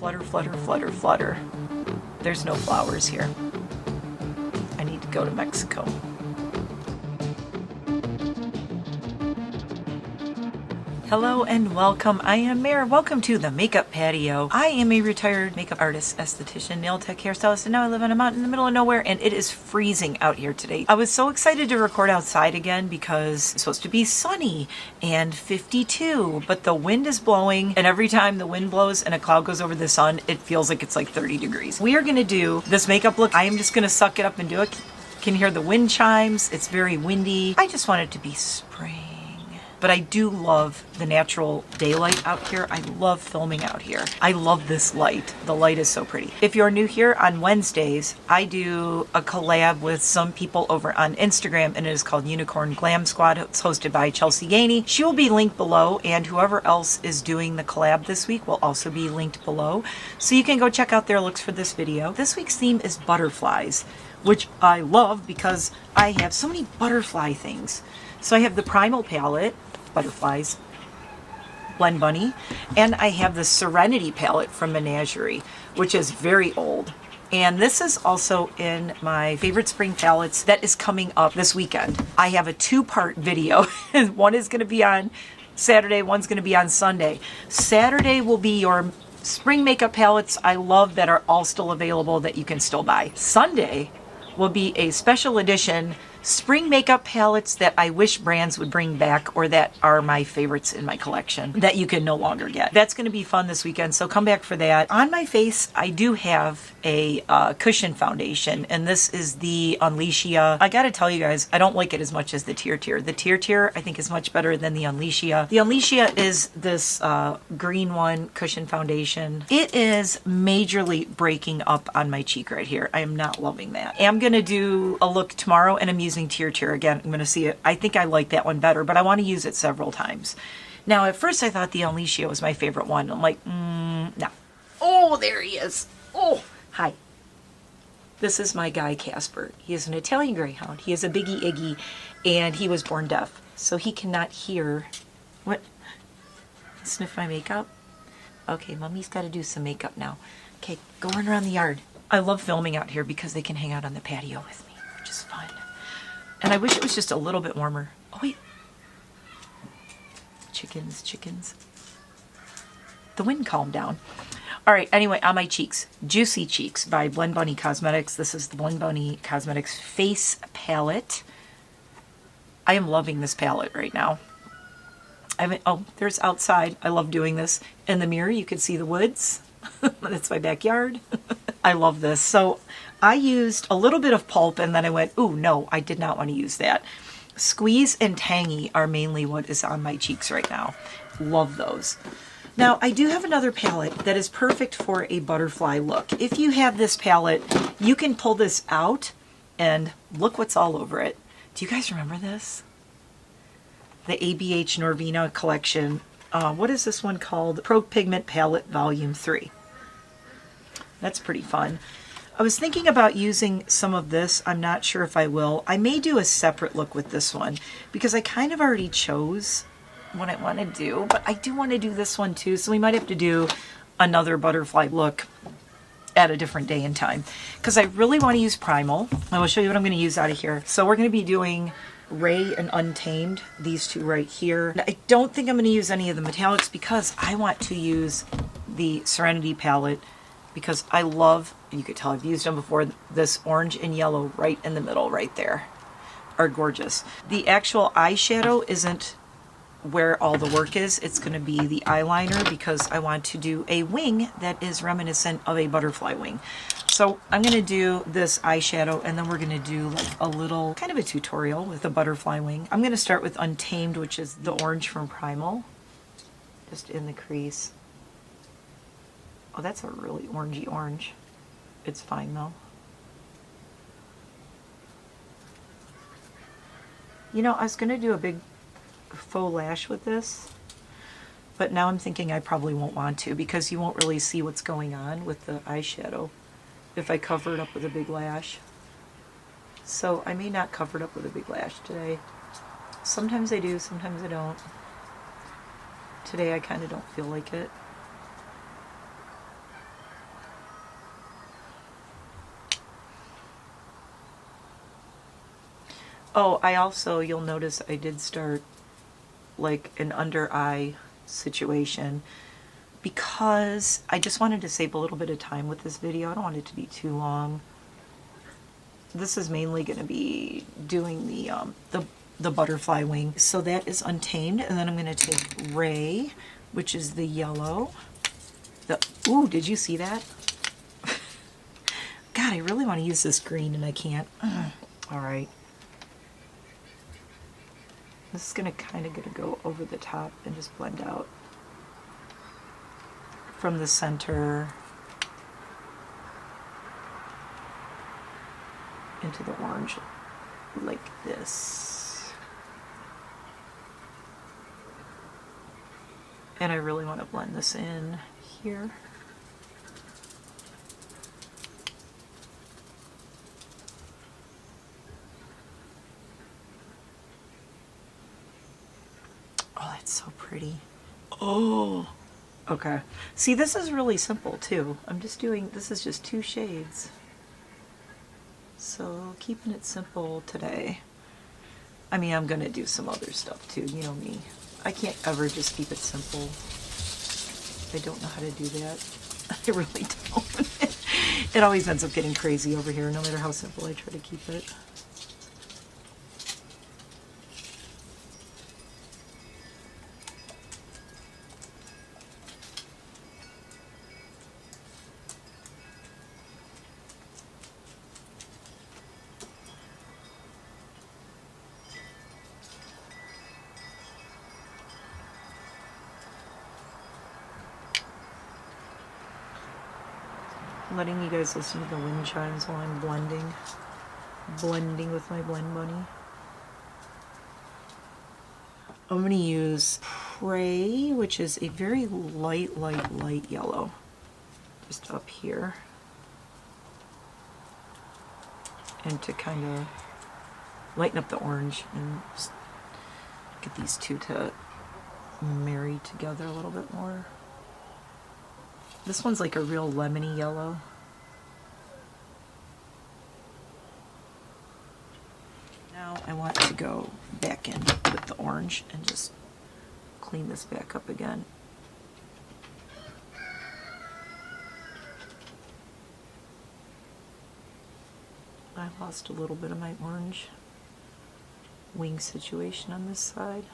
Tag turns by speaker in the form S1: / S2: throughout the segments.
S1: Flutter, flutter, flutter, flutter. There's no flowers here. I need to go to Mexico. Hello and welcome. I am Mare. Welcome to the Makeup Patio. I am a retired makeup artist, esthetician, nail tech, hairstylist, and now I live on a mountain in the middle of nowhere, and it is freezing out here today. I was so excited to record outside again because it's supposed to be sunny and 52, but the wind is blowing, and every time the wind blows and a cloud goes over the sun, it feels like it's like 30 degrees. We are going to do this makeup look. I am just going to suck it up and do it. Can you hear the wind chimes? It's very windy. I just want it to be spring. But I do love the natural daylight out here. I love filming out here. I love this light. The light is so pretty. If you're new here, on Wednesdays, I do a collab with some people over on Instagram, and it is called Unicorn Glam Squad. It's hosted by Chelsea Gainey. She will be linked below, and whoever else is doing the collab this week will also be linked below. So you can go check out their looks for this video. This week's theme is butterflies, which I love because I have so many butterfly things. So I have the Primal palette, butterflies, Blend Bunny, and I have the Serenity palette from Menagerie, which is very old. And this is also in my favorite spring palettes that is coming up this weekend. I have a two-part video. One is going to be on Saturday, one's going to be on Sunday. Saturday will be your spring makeup palettes I love that are all still available that you can still buy. Sunday will be a special edition spring makeup palettes that I wish brands would bring back, or that are my favorites in my collection that you can no longer get. That's going to be fun this weekend, so come back for that. On my face, I do have a cushion foundation, and this is the Unleashia. I gotta tell you guys, I don't like it as much as the Tear Tear. The Tear Tear, I think, is much better than the Unleashia. The Unleashia is this green one cushion foundation. It is majorly breaking up on my cheek right here. I am not loving that. I'm gonna do a look tomorrow, and I'm using Tear Tear again. I'm gonna see it. I think I like that one better, but I want to use it several times. Now, at first I thought the Unleashia was my favorite one. I'm like, no. Oh, there he is. Oh, hi. This is my guy, Casper. He is an Italian Greyhound. He is a Biggie Iggy, and he was born deaf, so he cannot hear. What? Sniff my makeup? Okay, Mommy's got to do some makeup now. Okay, go run around the yard. I love filming out here because they can hang out on the patio with me, which is fun. And I wish it was just a little bit warmer. Oh, wait. Chickens, chickens. The wind calmed down. All right, anyway, on my cheeks. Juicy Cheeks by Blend Bunny Cosmetics. This is the Blend Bunny Cosmetics Face Palette. I am loving this palette right now. Oh, there's outside. I love doing this. In the mirror, you can see the woods. That's my backyard. I love this. So I used a little bit of pulp, and then I went, ooh, no, I did not want to use that. Squeeze and Tangy are mainly what is on my cheeks right now. Love those. Now, I do have another palette that is perfect for a butterfly look. If you have this palette, you can pull this out, and look what's all over it. Do you guys remember this? The ABH Norvina collection. What is this one called? Pro Pigment Palette Volume 3. That's pretty fun. I was thinking about using some of this. I'm not sure if I will. I may do a separate look with this one because I kind of already chose what I want to do, but I do want to do this one too, so we might have to do another butterfly look at a different day and time because I really want to use Primal. I will show you what I'm going to use out of here. So we're going to be doing Ray and Untamed, these two right here. Now, I don't think I'm going to use any of the metallics because I want to use the Serenity palette because I love, you could tell I've used them before, this orange and yellow right in the middle right there are gorgeous. The actual eyeshadow isn't where all the work is. It's going to be the eyeliner because I want to do a wing that is reminiscent of a butterfly wing. So I'm going to do this eyeshadow, and then we're going to do like a little kind of a tutorial with a butterfly wing. I'm going to start with Untamed, which is the orange from Primal, just in the crease. Oh, that's a really orangey orange. It's fine though. You know, I was going to do a big faux lash with this, but now I'm thinking I probably won't want to because you won't really see what's going on with the eyeshadow if I cover it up with a big lash. So I may not cover it up with a big lash today. Sometimes I do, sometimes I don't. Today I kind of don't feel like it. Oh, I also, you'll notice I did start like an under eye situation because I just wanted to save a little bit of time with this video. I don't want it to be too long. This is mainly going to be doing the butterfly wing. So that is untamed, and then I'm going to take Ray, which is the yellow. Ooh, did you see that? God, I really want to use this green and I can't. All right. This is gonna go over the top and just blend out from the center into the orange like this. And I really want to blend this in here. Oh, that's so pretty. Oh, okay. See, this is really simple too. This is just 2 shades. So keeping it simple today. I mean, I'm gonna do some other stuff too, you know me. I can't ever just keep it simple. I don't know how to do that. I really don't. It always ends up getting crazy over here, no matter how simple I try to keep it. Letting you guys listen to the wind chimes while I'm blending with my blend bunny. I'm going to use Prey, which is a very light yellow, just up here, and to kind of lighten up the orange and just get these two to marry together a little bit more. This one's like a real lemony yellow. Now I want to go back in with the orange and just clean this back up again. I lost a little bit of my orange wing situation on this side.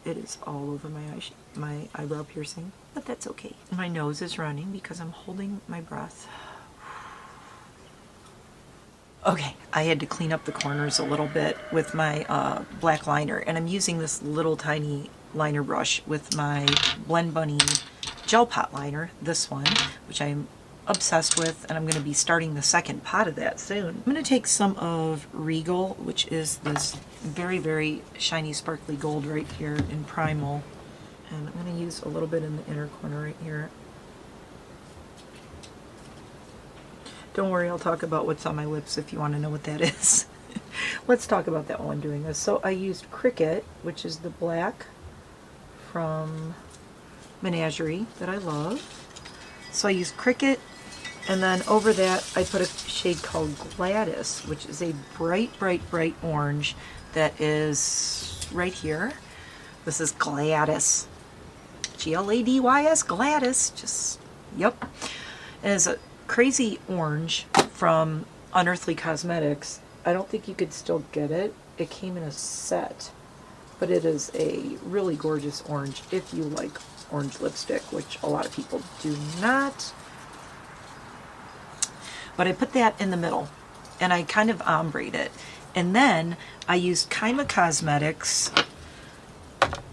S1: It is all over my eyebrow piercing, but that's okay. My nose is running because I'm holding my breath. Okay, I had to clean up the corners a little bit with my black liner, and I'm using this little tiny liner brush with my Blend Bunny gel pot liner, this one, which I'm obsessed with, and I'm going to be starting the second pot of that soon. I'm going to take some of Regal, which is this very shiny sparkly gold right here in Primal, and I'm going to use a little bit in the inner corner right here. Don't worry, I'll talk about what's on my lips if you want to know what that is. Let's talk about that while I'm doing this. So I used Cricket, which is the black from Menagerie that I love. So I used Cricket, and then over that I put a shade called Gladys, which is a bright orange that is right here. This is Gladys. G-L-A-D-Y-S, Gladys. Just, yep. And it's a crazy orange from Unearthly Cosmetics. I don't think you could still get it. It came in a set, but it is a really gorgeous orange if you like orange lipstick, which a lot of people do not. But I put that in the middle and I kind of ombreed it. And then I used Kyma Cosmetics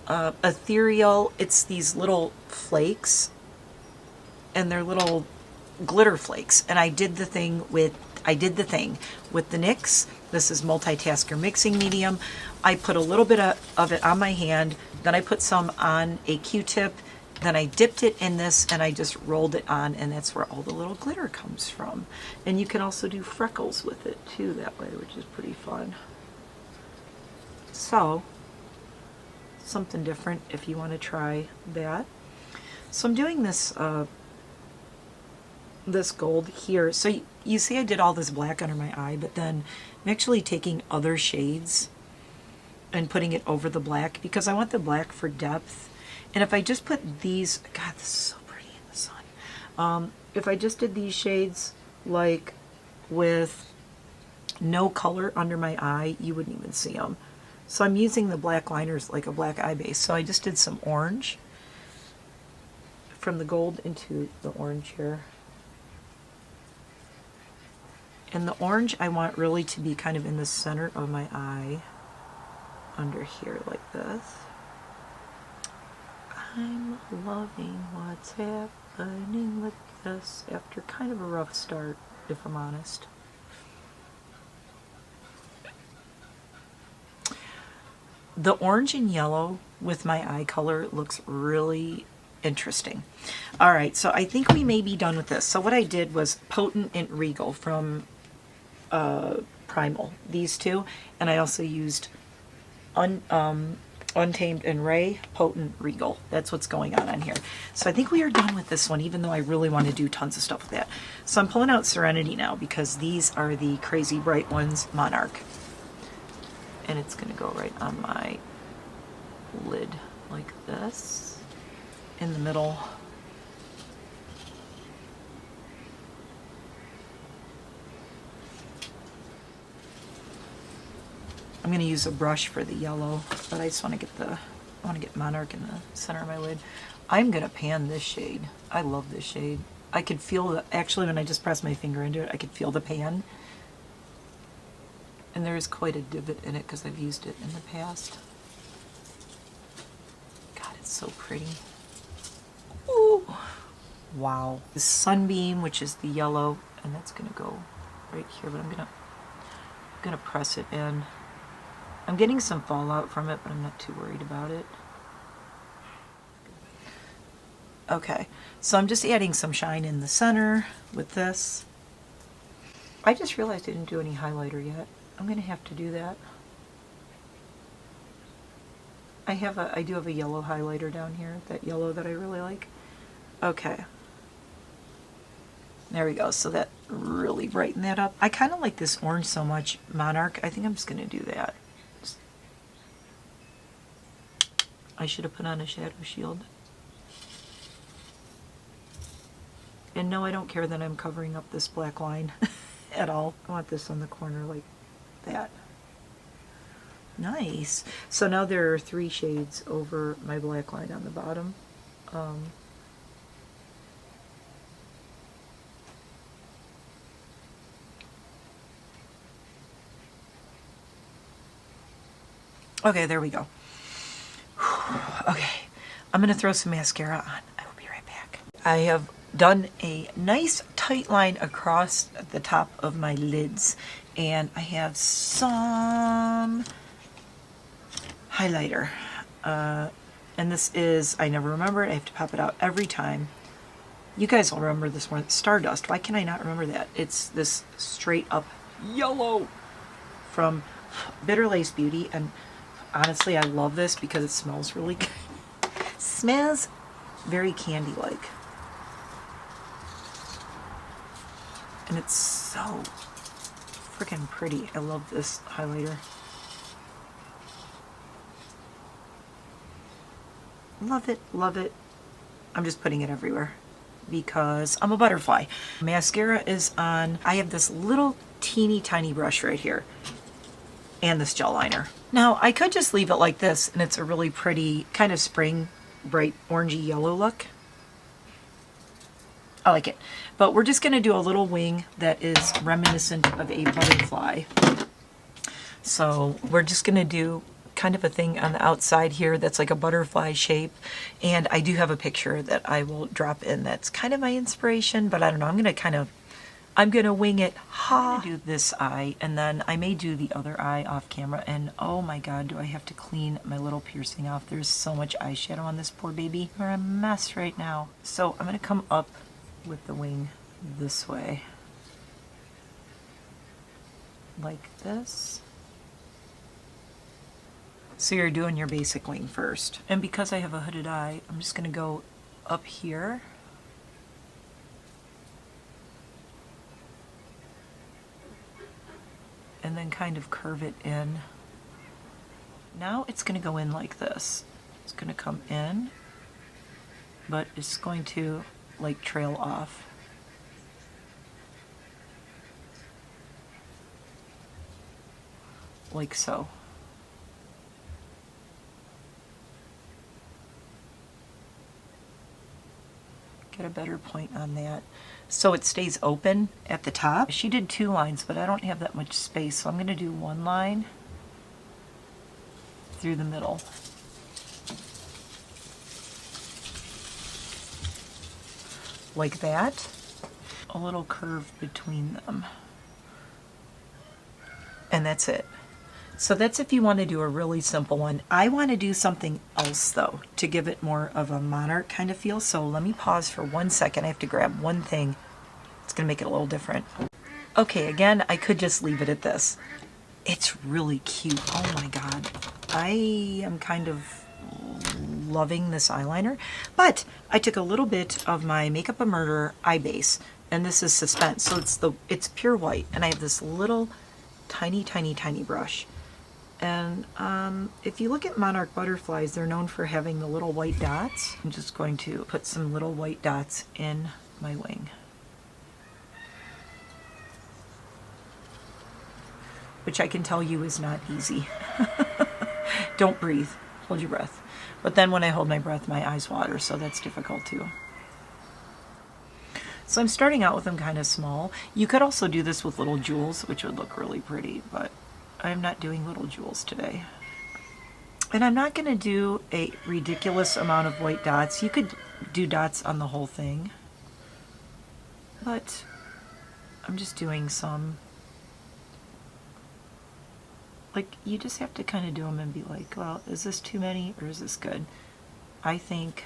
S1: Ethereal. It's these little flakes, and they're little glitter flakes, and I did the thing with the NYX. This is Multitasker Mixing Medium. I put a little bit of it on my hand, then I put some on a Q-tip, then I dipped it in this and I just rolled it on, and that's where all the little glitter comes from. And you can also do freckles with it too that way, which is pretty fun. So something different if you want to try that. So I'm doing this this gold here. So you see I did all this black under my eye, but then I'm actually taking other shades and putting it over the black because I want the black for depth. And if I just put these, God, this is so pretty in the sun. If I just did these shades like with no color under my eye, you wouldn't even see them. So I'm using the black liners like a black eye base. So I just did some orange from the gold into the orange here. And the orange I want really to be kind of in the center of my eye, under here like this. I'm loving what's happening with this after kind of a rough start, if I'm honest. The orange and yellow with my eye color looks really interesting. All right, so I think we may be done with this. So what I did was Potent and Regal from Primal, these two, and I also used Untamed and Ray, Potent, Regal. That's what's going on here. So I think we are done with this one, even though I really want to do tons of stuff with that. So I'm pulling out Serenity now because these are the crazy bright ones, Monarch. And it's going to go right on my lid like this, in the middle. I'm going to use a brush for the yellow, but I just want to get Monarch in the center of my lid. I'm going to pan this shade. I love this shade. I could feel actually when I just pressed my finger into it, I could feel the pan. And there is quite a divot in it because I've used it in the past. God, it's so pretty. Ooh. Wow. The Sunbeam, which is the yellow, and that's going to go right here, but I'm going to press it in. I'm getting some fallout from it, but I'm not too worried about it. Okay, so I'm just adding some shine in the center with this. I just realized I didn't do any highlighter yet. I'm going to have to do that. I do have a yellow highlighter down here, that yellow that I really like. Okay. There we go, so that really brightened that up. I kind of like this orange so much, Monarch. I think I'm just going to do that. I should have put on a shadow shield. And no, I don't care that I'm covering up this black line at all. I want this on the corner like that. Nice. So now there are 3 shades over my black line on the bottom. Okay, there we go. Okay, I'm going to throw some mascara on. I will be right back. I have done a nice tight line across the top of my lids, and I have some highlighter. And this is, I never remember it. I have to pop it out every time. You guys will remember this one, Stardust. Why can I not remember that? It's this straight up yellow from Bitter Lace Beauty, and honestly, I love this because it smells really good. Smells very candy-like. And it's so freaking pretty. I love this highlighter. Love it, love it. I'm just putting it everywhere because I'm a butterfly. Mascara is on. I have this little teeny tiny brush right here and this gel liner. Now, I could just leave it like this, and it's a really pretty kind of spring, bright orangey yellow look. I like it. But we're just going to do a little wing that is reminiscent of a butterfly. So we're just going to do kind of a thing on the outside here that's like a butterfly shape. And I do have a picture that I will drop in that's kind of my inspiration, but I don't know. I'm going to wing it. I'm going to do this eye, and then I may do the other eye off camera. And oh my God, do I have to clean my little piercing off. There's so much eyeshadow on this poor baby. We're a mess right now. So I'm going to come up with the wing this way. Like this. So you're doing your basic wing first. And because I have a hooded eye, I'm just going to go up here. and then kind of curve it in. Now it's going to go in like this. It's going to come in, but it's going to like trail off. Like so. Get a better point on that. So it stays open at the top. She did 2 lines, but I don't have that much space, so I'm going to do 1 line through the middle. Like that. A little curve between them. And that's it. So that's if you want to do a really simple one. I want to do something else though to give it more of a Monarch kind of feel. So let me pause for 1 second. I have to grab one thing. It's going to make it a little different. Okay, again, I could just leave it at this. It's really cute. Oh my God. I am kind of loving this eyeliner. But I took a little bit of my Makeup a Murder eye base, and this is Suspense. So it's pure white, and I have this little tiny brush. And if you look at Monarch butterflies, they're known for having the little white dots. I'm just going to put some little white dots in my wing. Which I can tell you is not easy. Don't breathe. Hold your breath. But then when I hold my breath, my eyes water, so that's difficult too. So I'm starting out with them kind of small. You could also do this with little jewels, which would look really pretty, but I'm not doing little jewels today. And I'm not going to do a ridiculous amount of white dots. You could do dots on the whole thing, but I'm just doing some. Like, you just have to kind of do them and be like, well, is this too many or is this good? I think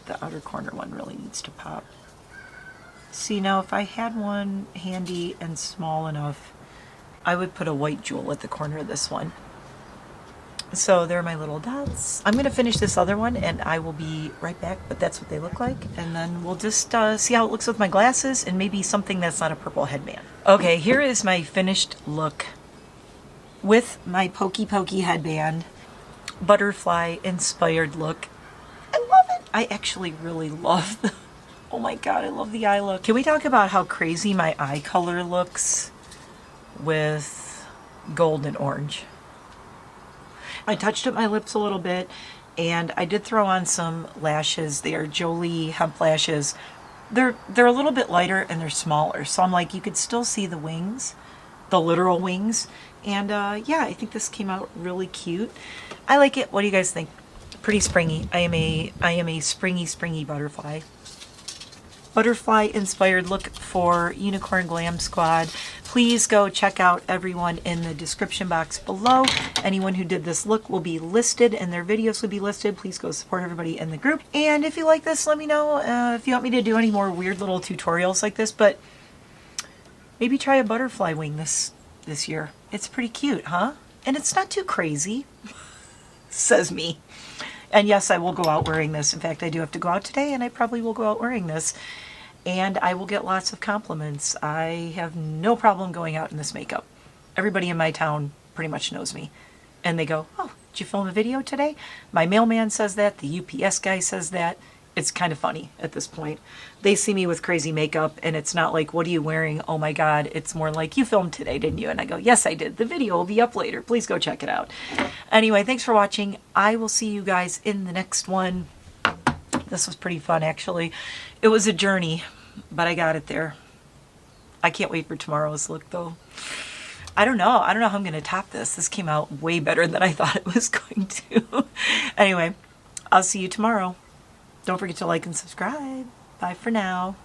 S1: the outer corner one really needs to pop. See, now if I had one handy and small enough, I would put a white jewel at the corner of this one. So there are my little dots. I'm going to finish this other one and I will be right back, but that's what they look like. And then we'll just see how it looks with my glasses and maybe something that's not a purple headband. Okay, here is my finished look with my Pokey Pokey headband, butterfly inspired look. I love it. I actually really love the, oh my God, I love the eye look. Can we talk about how crazy my eye color looks with gold and orange? I touched up my lips a little bit, and I did throw on some lashes. They are Jolie hemp lashes. They're a little bit lighter and they're smaller, so I'm like, you could still see the wings, the literal wings. And yeah, I think this came out really cute. I like it. What do you guys think? Pretty springy. I am a springy butterfly. Butterfly inspired look for Unicorn Glam Squad. Please go check out everyone in the description box below. Anyone who did this look will be listed and their videos will be listed. Please go support everybody in the group. And if you like this, let me know if you want me to do any more weird little tutorials like this. But maybe try a butterfly wing this year. It's pretty cute, huh? And it's not too crazy, says me. And yes, I will go out wearing this. In fact, I do have to go out today, and I probably will go out wearing this. And I will get lots of compliments. I have no problem going out in this makeup. Everybody in my town pretty much knows me. And they go, oh, did you film a video today? My mailman says that. The UPS guy says that. It's kind of funny at this point. They see me with crazy makeup, and it's not like, what are you wearing? Oh my God. It's more like, you filmed today, didn't you? And I go, yes, I did. The video will be up later. Please go check it out. Anyway, thanks for watching. I will see you guys in the next one. This was pretty fun, actually. It was a journey, but I got it there. I can't wait for tomorrow's look, though. I don't know how I'm going to top this. This came out way better than I thought it was going to. Anyway, I'll see you tomorrow. Don't forget to like and subscribe. Bye for now.